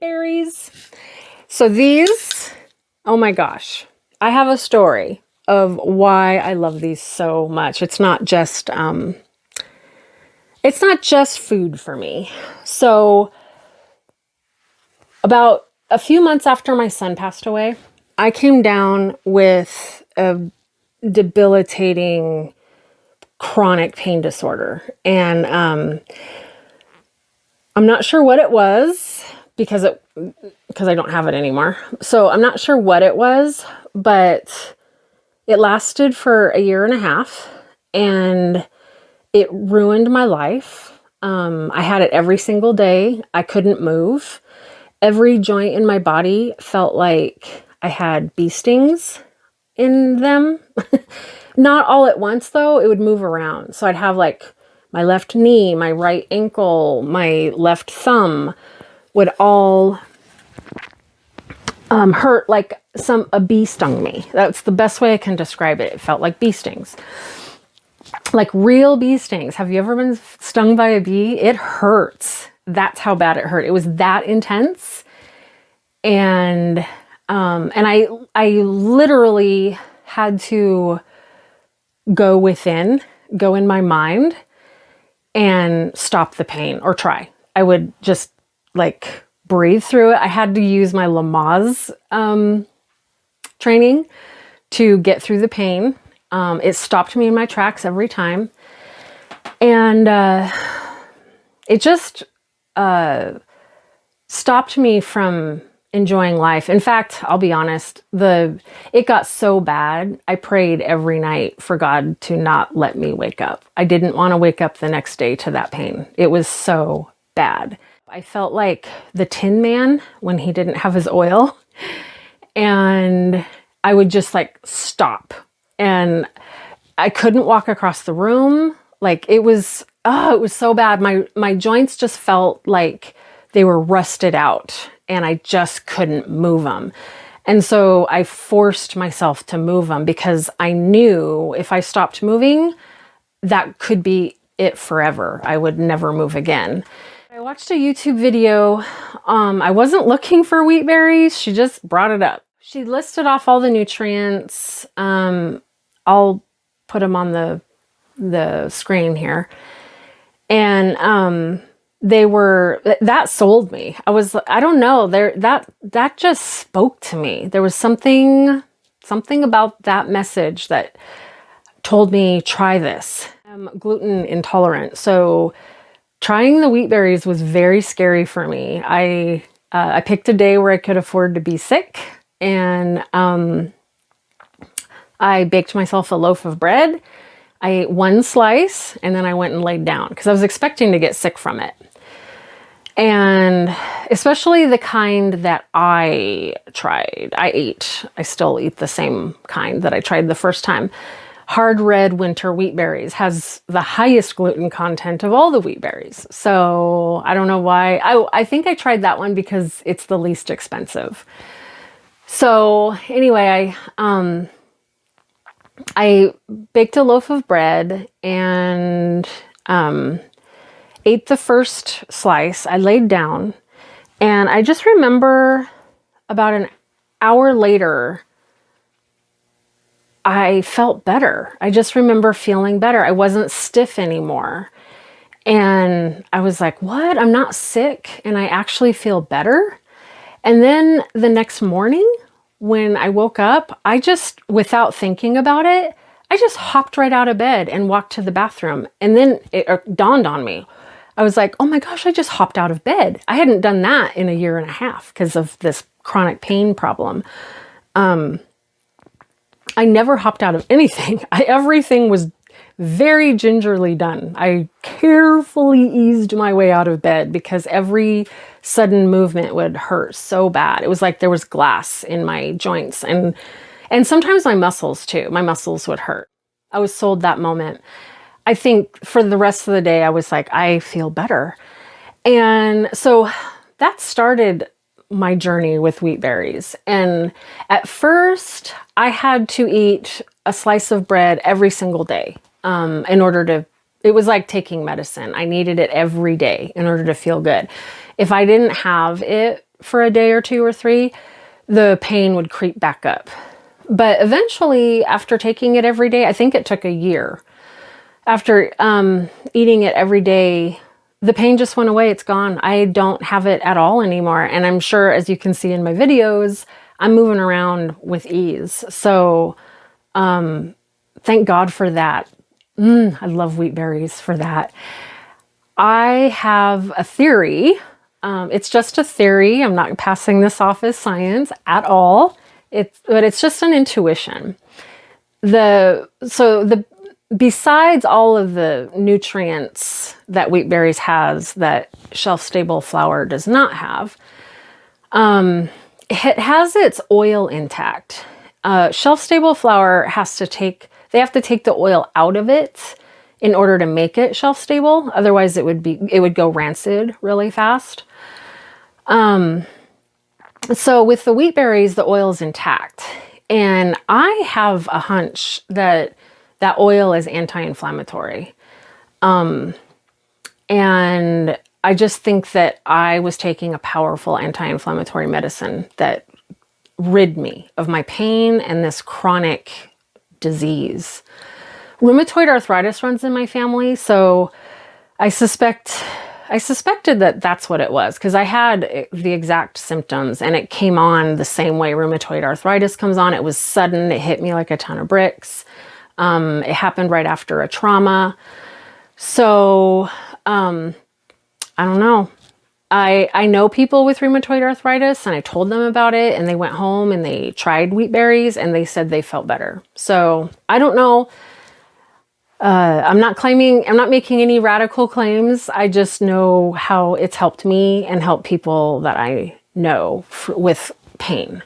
berries. So these, oh my gosh, I have a story of why I love these so much. It's not just food for me. So about a few months after my son passed away, I came down with a debilitating chronic pain disorder. And I'm not sure what it was because I don't have it anymore. So I'm not sure what it was, but it lasted for a year and a half and it ruined my life. I had it every single day. I couldn't move. Every joint in my body felt like I had bee stings in them. Not all at once though, it would move around. So I'd have like my left knee, my right ankle, my left thumb would all hurt like a bee stung me. That's the best way I can describe it. It felt like bee stings. Like real bee stings. Have you ever been stung by a bee? It hurts. That's how bad it hurt. It was that intense. And I literally had to go in my mind and stop the pain or try. I would just like breathe through it. I had to use my Lamaze training to get through the pain. It stopped me in my tracks every time. And it just stopped me from enjoying life. In fact, I'll be honest, it got so bad, I prayed every night for God to not let me wake up. I didn't want to wake up the next day to that pain. It was so bad. I felt like the Tin Man when he didn't have his oil, and I would just like stop, and I couldn't walk across the room. Like it was so bad. My joints just felt like they were rusted out and I just couldn't move them. And so I forced myself to move them because I knew if I stopped moving, that could be it forever. I would never move again. I watched a YouTube video. I wasn't looking for wheat berries. She just brought it up. She listed off all the nutrients. I'll put them on the screen here. And that sold me. I don't know, that just spoke to me. There was something about that message that told me, try this. I'm gluten intolerant, so trying the wheat berries was very scary for me. I picked a day where I could afford to be sick, and I baked myself a loaf of bread. I ate one slice and then I went and laid down because I was expecting to get sick from it. And especially the kind that I still eat the same kind that I tried the first time. Hard red winter wheat berries has the highest gluten content of all the wheat berries. So I don't know why. I think I tried that one because it's the least expensive. So anyway, I baked a loaf of bread and ate the first slice. I laid down and I just remember about an hour later, I felt better. I just remember feeling better. I wasn't stiff anymore. And I was like, what? I'm not sick and I actually feel better. And then the next morning when I woke up, I just, without thinking about it, I just hopped right out of bed and walked to the bathroom. And then it dawned on me. I was like, oh my gosh, I just hopped out of bed. I hadn't done that in a year and a half because of this chronic pain problem. I never hopped out of anything. Everything was very gingerly done. I carefully eased my way out of bed because every sudden movement would hurt so bad. It was like there was glass in my joints and sometimes my muscles too. My muscles would hurt. I was sold that moment. I think for the rest of the day, I was like, I feel better. And so that started my journey with wheat berries. And at first I had to eat a slice of bread every single day in order to, it was like taking medicine. I needed it every day in order to feel good. If I didn't have it for a day or 2 or 3, the pain would creep back up. But eventually, after taking it every day, I think it took a year. After eating it every day, the pain just went away. It's gone. I don't have it at all anymore. And I'm sure, as you can see in my videos, I'm moving around with ease. So thank God for that. I love wheat berries for that. I have a theory. It's just a theory. I'm not passing this off as science at all. But it's just an intuition. Besides all of the nutrients that wheat berries has that shelf-stable flour does not have, it has its oil intact. Shelf-stable flour they have to take the oil out of it in order to make it shelf-stable. Otherwise, it would go rancid really fast. So with the wheat berries, the oil is intact. And I have a hunch that that oil is anti-inflammatory. And I just think that I was taking a powerful anti-inflammatory medicine that rid me of my pain and this chronic disease. Rheumatoid arthritis runs in my family, so I suspected that that's what it was, because I had the exact symptoms and it came on the same way rheumatoid arthritis comes on. It was sudden. It hit me like a ton of bricks. It happened right after a trauma. So, I don't know. I know people with rheumatoid arthritis, and I told them about it, and they went home and they tried wheat berries and they said they felt better. So I don't know. I'm not making any radical claims. I just know how it's helped me and helped people that I know with pain.